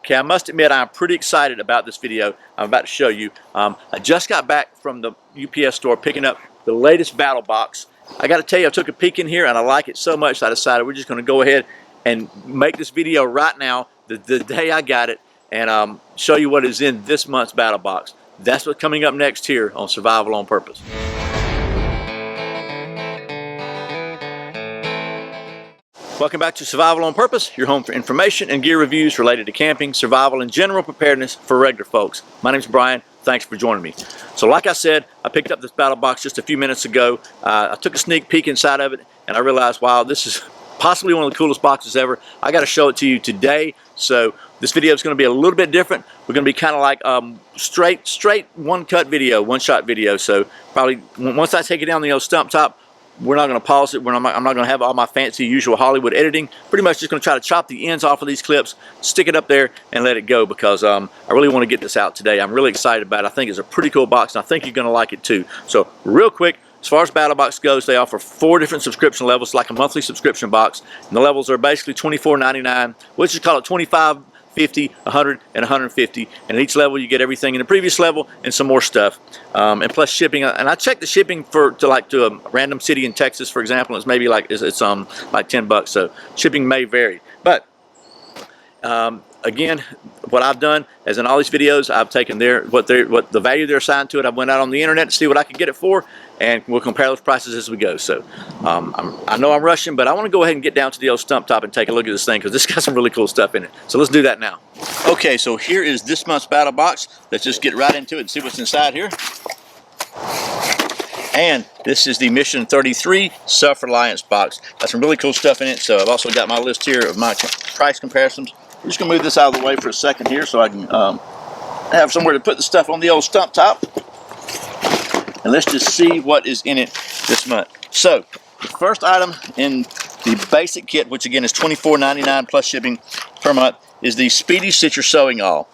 Okay, I must admit I'm pretty excited about this video I'm about to show you. I just got back from the UPS store picking up the latest Battlbox. I got to tell you, I took a peek in here and I like it so much I decided we're just going to go ahead and make this video right now, the day I got it, and show you what is in this month's Battlbox. That's what's coming up next here on Survival on Purpose. Welcome back to Survival on Purpose, your home for information and gear reviews related to camping, survival, and general preparedness for regular folks. My name's Brian. Thanks for joining me. So like I said, I picked up this Battlbox just a few minutes ago. I took a sneak peek inside of it, and I realized, wow, this is possibly one of the coolest boxes ever. I got to show it to you today. So this video is going to be a little bit different. We're going to be kind of like straight one-cut video, one-shot video. So probably once I take it down the old stump top, we're not going to pause it. I'm not going to have all my fancy usual Hollywood editing. Pretty much just going to try to chop the ends off of these clips, stick it up there, and let it go because I really want to get this out today. I'm really excited about it. I think it's a pretty cool box, and I think you're going to like it too. So real quick, as far as Battlbox goes, they offer 4 different subscription levels, like a monthly subscription box. And the levels are basically $24.99. Let's just call it $25, $50, $100, and $150. And at each level you get everything in the previous level and some more stuff, and plus shipping. And I checked the shipping to a random city in Texas, for example. It's maybe like it's like $10, so shipping may vary. But again, what I've done is in all these videos, I've taken what the value they're assigned to it. I went out on the internet to see what I could get it for, and we'll compare those prices as we go. So I know I'm rushing, but I want to go ahead and get down to the old stump top and take a look at this thing because this got some really cool stuff in it. So let's do that now. Okay, so here is this month's Battlbox. Let's just get right into it and see what's inside here. And this is the Mission 33 Self Reliance Box. Got some really cool stuff in it. So I've also got my list here of my price comparisons. We're just going to move this out of the way for a second here so I can have somewhere to put the stuff on the old stump top. And let's just see what is in it this month. So, the first item in the basic kit, which again is $24.99 plus shipping per month, is the Speedy Suit sewing awl.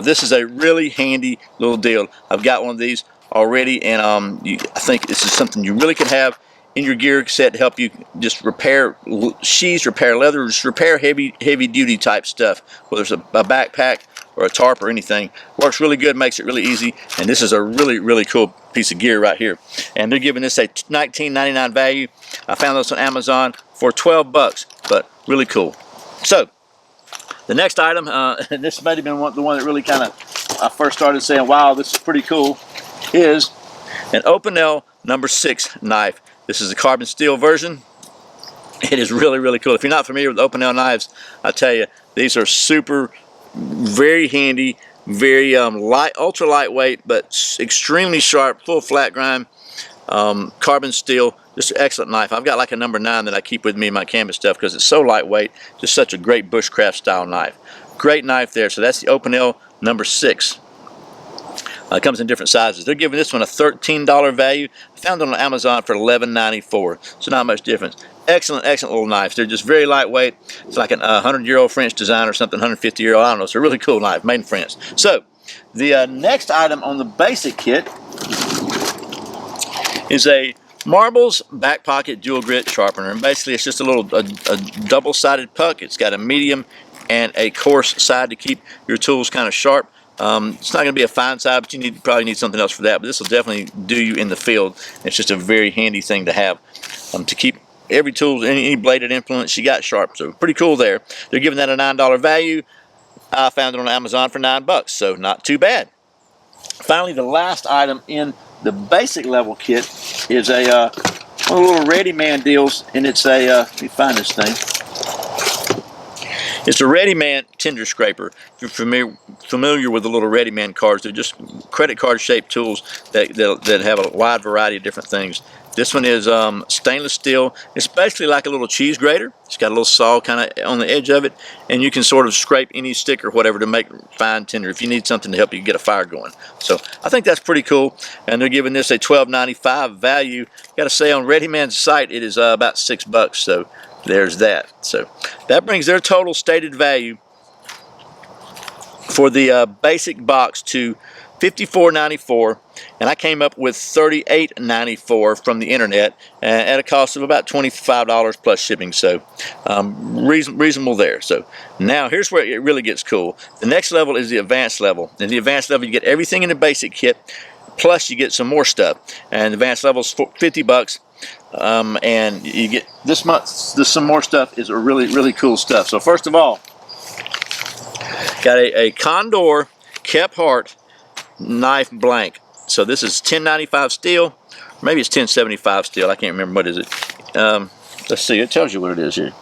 This is a really handy little deal. I've got one of these already, and I think this is something you really can have in your gear set to help you just repair sheaths, repair leather, just repair heavy duty type stuff, whether it's a backpack or a tarp or anything. Works really good, makes it really easy, and this is a really cool piece of gear right here. And they're giving this a $19.99 value. I found this on Amazon for $12, but really cool. So the next item, and this might have been the one that really kind of I first started saying, wow, this is pretty cool, is an Opinel number 6 knife. This is a carbon steel version. It is really cool. If you're not familiar with Opinel knives, I tell you, these are very handy, very ultra lightweight, but extremely sharp, full flat grind, carbon steel. Just an excellent knife. I've got like a number 9 that I keep with me in my camping stuff because it's so lightweight. Just such a great bushcraft style knife. Great knife there. So that's the Opinel number 6. It comes in different sizes. They're giving this one a $13 value. I found it on Amazon for $11.94, so not much difference. Excellent little knives. They're just very lightweight. It's like a 100-year-old French design or something, 150-year-old, I don't know. It's a really cool knife, made in France. So, the next item on the basic kit is a Marbles back pocket dual grit sharpener. And basically, it's just a double-sided puck. It's got a medium and a coarse side to keep your tools kind of sharp. It's not going to be a fine side, but you probably need something else for that. But this will definitely do you in the field. It's just a very handy thing to have to keep every tool, any bladed implement you got sharp. So pretty cool there. They're giving that a $9 value. I found it on Amazon for $9, so not too bad. Finally, the last item in the basic level kit is one of the little Ready Man deals, and it's a let me find this thing. It's a Ready Man tinder scraper. If you're familiar with the little Ready Man cards, they're just credit card shaped tools that have a wide variety of different things. This one is stainless steel. It's basically like a little cheese grater. It's got a little saw kind of on the edge of it, and you can sort of scrape any stick or whatever to make fine tinder if you need something to help you get a fire going. So I think that's pretty cool, and they're giving this a $12.95 value. Got to say, on Ready Man's site, it is about $6, so there's that. So that brings their total stated value for the basic box to $54.94, and I came up with $38.94 from the internet at a cost of about $25 plus shipping, so reasonable there. So now here's where it really gets cool. The next level is the advanced level. In the advanced level, you get everything in the basic kit, plus you get some more stuff. And the advanced level is $50, and you get this some more stuff is a really cool stuff. So first of all, got a Condor Kept Heart knife blank. So this is 1095 steel, maybe it's 1075 steel, I can't remember. What is it? Let's see, it tells you what it is here.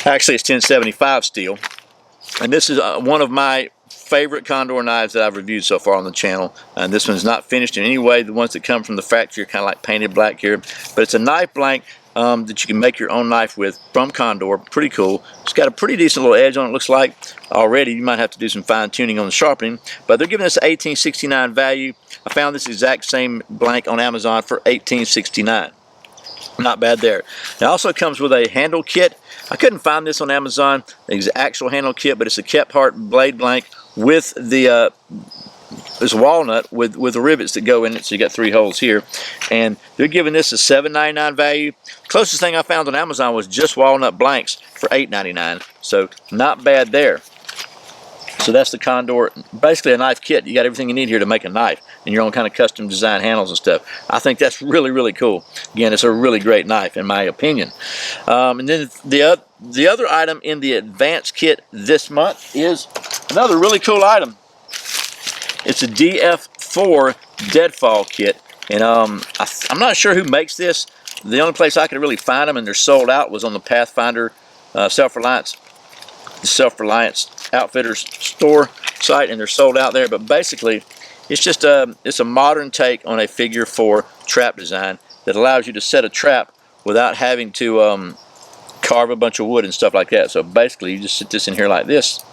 Actually it's 1075 steel, and this is one of my favorite Condor knives that I've reviewed so far on the channel, and this one's not finished in any way. The ones that come from the factory are kind of like painted black here, but it's a knife blank that you can make your own knife with from Condor. Pretty cool. It's got a pretty decent little edge on it, looks like. Already you might have to do some fine tuning on the sharpening, but they're giving us an $18.69 value. I found this exact same blank on Amazon for $18.69. Not bad there. It also comes with a handle kit. I couldn't find this on Amazon, the actual handle kit, but it's a Kept Heart blade blank with the this walnut with the rivets that go in it, so you got 3 holes here, and they're giving this a $7.99 value. Closest thing I found on Amazon was just walnut blanks for $8.99, so not bad there. So that's the Condor, basically a knife kit. You got everything you need here to make a knife, and your own kind of custom design handles and stuff. I think that's really cool. Again, it's a really great knife in my opinion. And then the other item in the advanced kit this month is another really cool item. It's a DF4 Deadfall Kit, and I'm not sure who makes this. The only place I could really find them, and they're sold out, was on the Pathfinder Self Reliance Outfitters store site, and they're sold out there. But basically, it's just it's a modern take on a figure 4 trap design that allows you to set a trap without having to carve a bunch of wood and stuff like that. So basically, you just sit this in here like this.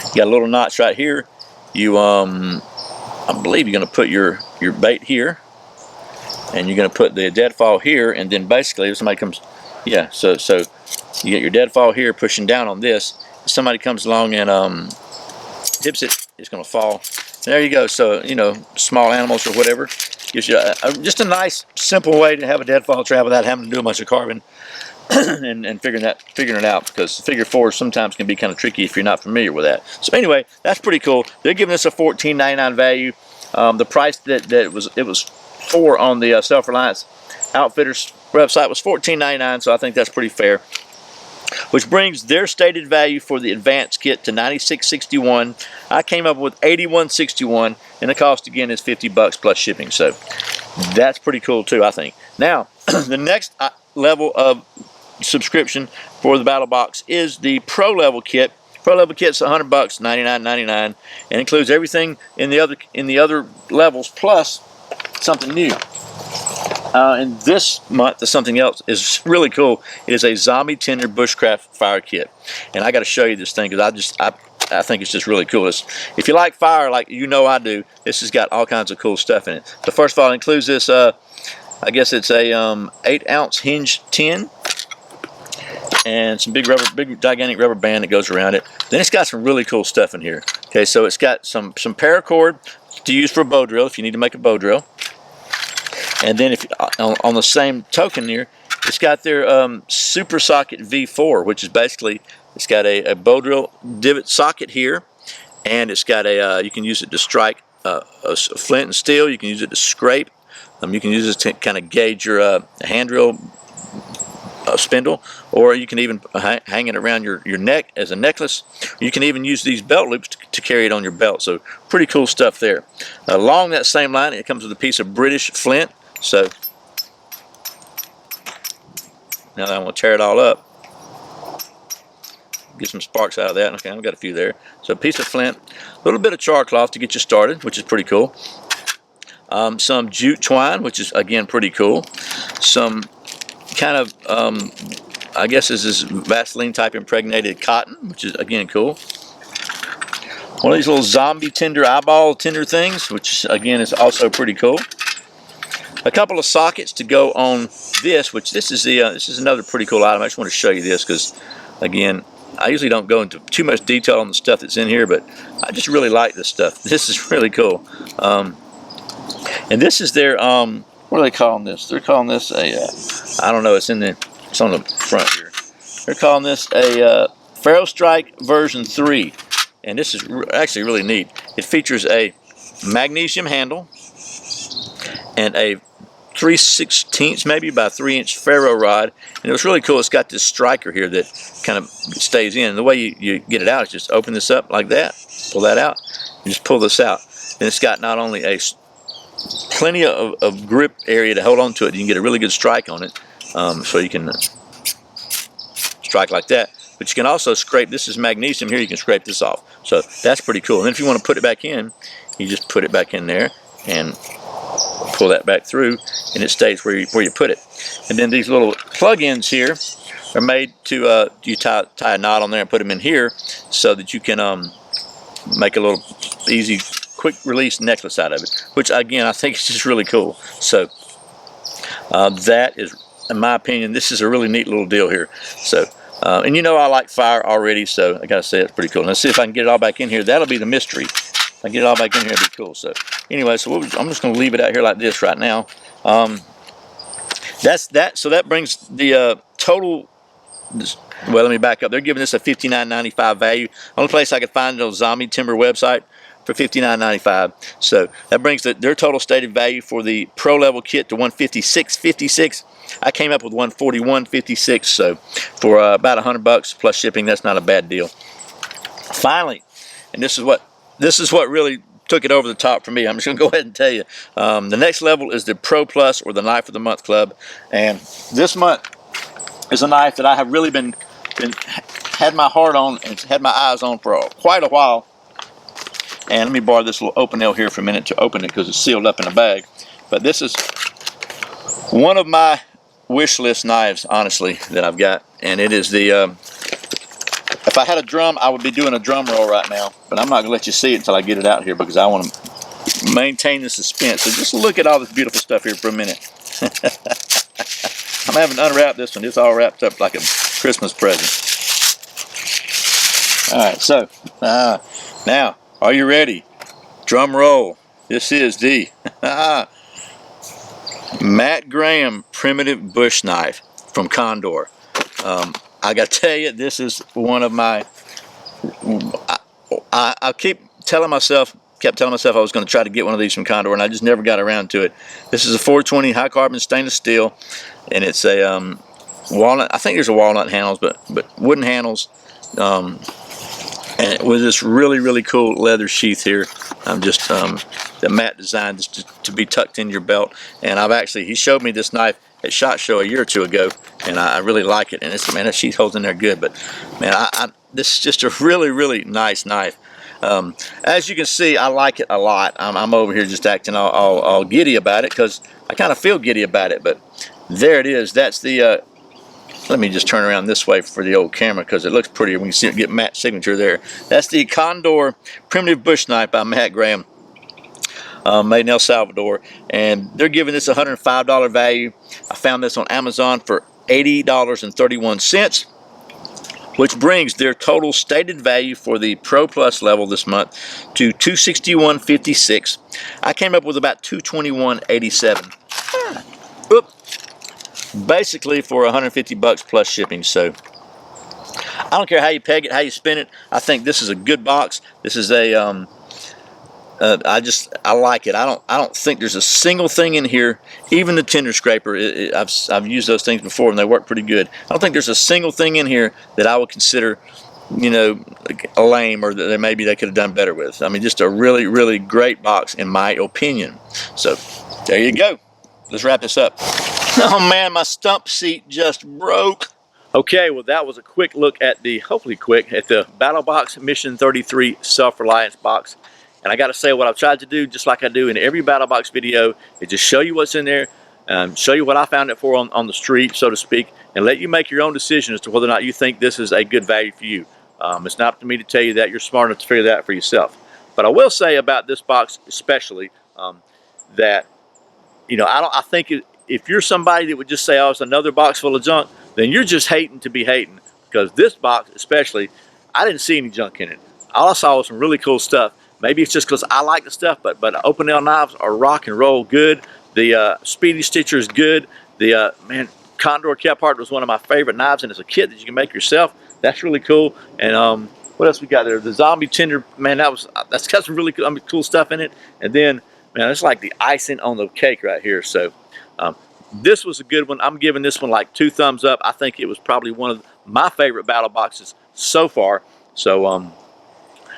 You got a little notch right here. You I believe you're going to put your bait here, and you're going to put the deadfall here, and then basically if somebody comes, yeah, so you get your deadfall here pushing down on this. If somebody comes along and dips it, it's going to fall. There you go. So, you know, small animals or whatever, gives you just a nice simple way to have a deadfall trap without having to do a bunch of carving and figuring it out, because figure 4 sometimes can be kind of tricky if you're not familiar with that. So anyway, that's pretty cool. They're giving us a $14.99 value. The price that it was for on the Self Reliance Outfitters website was $14.99, so I think that's pretty fair. Which brings their stated value for the advanced kit to $96.61. I came up with $81.61, and the cost again is $50 plus shipping. So that's pretty cool too, I think. Now, the next level of subscription for the Battlebox is the Pro Level Kit. Pro Level Kit's $100, $99.99, and includes everything in the other levels plus something new. And this month, something else is really cool. It is a Zombie Tinder Bushcraft Fire Kit, and I got to show you this thing because I think it's just really cool. If you like fire, like you know I do, this has got all kinds of cool stuff in it. So first of all, it includes this. I guess it's a 8-ounce hinge tin, and some big gigantic rubber band that goes around it. Then it's got some really cool stuff in here. Okay, so it's got some paracord to use for a bow drill if you need to make a bow drill. And then if on the same token here, it's got their Super Socket V4, which is basically, it's got a bow drill divot socket here, and it's got you can use it to strike a flint and steel. You can use it to scrape. You can use it to kind of gauge your hand drill spindle, or you can even hang it around your neck as a necklace. You can even use these belt loops to carry it on your belt. So pretty cool stuff there. Along that same line, it comes with a piece of British flint. So now I'm going to tear it all up, get some sparks out of that. Okay, I've got a few there. So a piece of flint, a little bit of char cloth to get you started, which is pretty cool. Some jute twine, which is again pretty cool. Some kind of I guess this is Vaseline type impregnated cotton, which is again cool. One of these little zombie tinder eyeball tinder things, which again is also pretty cool. A couple of sockets to go on this, which this is another pretty cool item. I just want to show you this because again, I usually don't go into too much detail on the stuff that's in here, but I just really like this stuff. This is really cool. And this is their, what are they calling this? They're calling this a, I don't know, it's on the front here. They're calling this a Ferro Strike version 3. And this is actually really neat. It features a magnesium handle and a 3/16 maybe by 3-inch ferro rod, and it was really cool. It's got this striker here that kind of stays in. And the way you get it out is just open this up like that, pull that out, and just pull this out. And it's got not only plenty of grip area to hold on to it, you can get a really good strike on it, so you can strike like that. But you can also scrape. This is magnesium here. You can scrape this off, so that's pretty cool. And then if you want to put it back in, you just put it back in there and pull that back through, and it stays where you put it. And then these little plug-ins here are made to you tie a knot on there and put them in here, so that you can make a little easy, quick release necklace out of it. Which again, I think is just really cool. So that is, in my opinion, this is a really neat little deal here. So. And you know I like fire already, so I gotta say it's pretty cool. Let's see if I can get it all back in here. That'll be the mystery. If I get it all back in here, it'll be cool. So anyway, so I'm just gonna leave it out here like this right now. That's that. So that brings the total. Well, let me back up. They're giving this a $59.95 value. Only place I could find it on Zombie Timber website for $59.95. So that brings their total stated value for the pro level kit to $156.56. I came up with $141.56. So for about $100 plus shipping, that's not a bad deal. Finally, and this is what really took it over the top for me. I'm just gonna go ahead and tell you. The next level is the Pro Plus, or the Knife of the Month Club, and this month is a knife that I have really had my heart on and had my eyes on for quite a while. And let me borrow this little open nail here for a minute to open it, because it's sealed up in a bag. But this is one of my wish list knives, honestly, that I've got, and it is the if I had a drum, I would be doing a drum roll right now, but I'm not gonna let you see it until I get it out here, because I want to maintain the suspense. So just look at all this beautiful stuff here for a minute. I'm having to unwrap this one. It's all wrapped up like a Christmas present. Alright, so now, are you ready? Drum roll. This is the Matt Graham Primitive Bush Knife from Condor. I got to tell you, this is one of my. I kept telling myself I was going to try to get one of these from Condor, and I just never got around to it. This is a 420 high carbon stainless steel, and it's a walnut. I think there's a walnut handles, but wooden handles, and with this really cool leather sheath here. I'm just that Matt designed this to be tucked in your belt, and he showed me this knife at SHOT Show a year or two ago, and I really like it. And man, that sheath holds in there good. But man, this is just a really nice knife. As you can see, I like it a lot. I'm over here just acting all giddy about it, because I kind of feel giddy about it. But there it is. That's the. Let me just turn around this way for the old camera, because it looks prettier. We can get Matt's signature there. That's the Condor Primitive Bush Knife by Matt Graham, made in El Salvador, and they're giving this a $105 value. I found this on Amazon for $80.31, which brings their total stated value for the Pro Plus level this month to $261.56. I came up with about $221.87. Oop. Basically for $150 plus shipping. So I don't care how you peg it, how you spin it. I think this is a good box. This is a I like it. I don't think there's a single thing in here, even the tender scraper. I've used those things before and they work pretty good. I don't think there's a single thing in here that I would consider, you know, lame, or that maybe they could have done better with. I mean, just a really great box in my opinion. So there you go. Let's wrap this up. Oh man, my stump seat just broke. Okay, well that was a quick look at hopefully quick, at the Battlbox Mission 33 Self Reliance Box. And I got to say, what I've tried to do, just like I do in every Battlbox video, is just show you what's in there, show you what I found it for on the street, so to speak, and let you make your own decision as to whether or not you think this is a good value for you. It's not up to me to tell you that. You're smart enough to figure that out for yourself. But I will say about this box especially, that, you know, I think if you're somebody that would just say, oh, it's another box full of junk, then you're just hating to be hating. because this box especially, I didn't see any junk in it. All I saw was some really cool stuff. Maybe it's just because I like the stuff, but open nail knives are rock and roll good. The Speedy Stitcher is good. The man, Condor cap part was one of my favorite knives, and it's a kit that you can make yourself. That's really cool. And what else we got there? The zombie tender, man, that's got some really cool stuff in it. And then, man, it's like the icing on the cake right here. So this was a good one. I'm giving this one like 2 thumbs up. I think it was probably one of my favorite battle boxes so far. So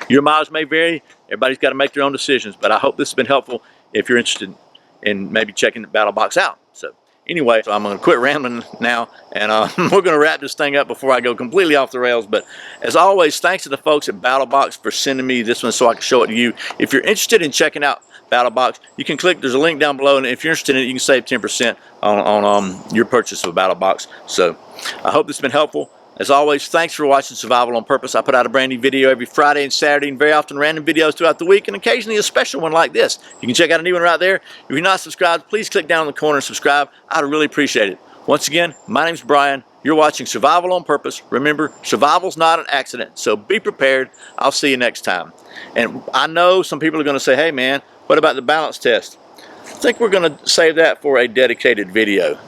your mileage may vary. Everybody's got to make their own decisions, but I hope this has been helpful if you're interested in maybe checking the battle box out. So anyway, I'm going to quit rambling now, and we're going to wrap this thing up before I go completely off the rails. But as always, thanks to the folks at Battlebox for sending me this one so I can show it to you. If you're interested in checking out Battlebox, you can click, there's a link down below, and if you're interested in it, you can save 10% on your purchase of a Battlebox. So I hope this has been helpful. As always, thanks for watching Survival on Purpose. I put out a brand new video every Friday and Saturday, and very often random videos throughout the week, and occasionally a special one like this. You can check out a new one right there. If you're not subscribed, please click down in the corner and subscribe. I'd really appreciate it. Once again, my name's Brian. You're watching Survival on Purpose. Remember, survival's not an accident, so be prepared. I'll see you next time. And I know some people are going to say, hey man, what about the balance test? I think we're going to save that for a dedicated video.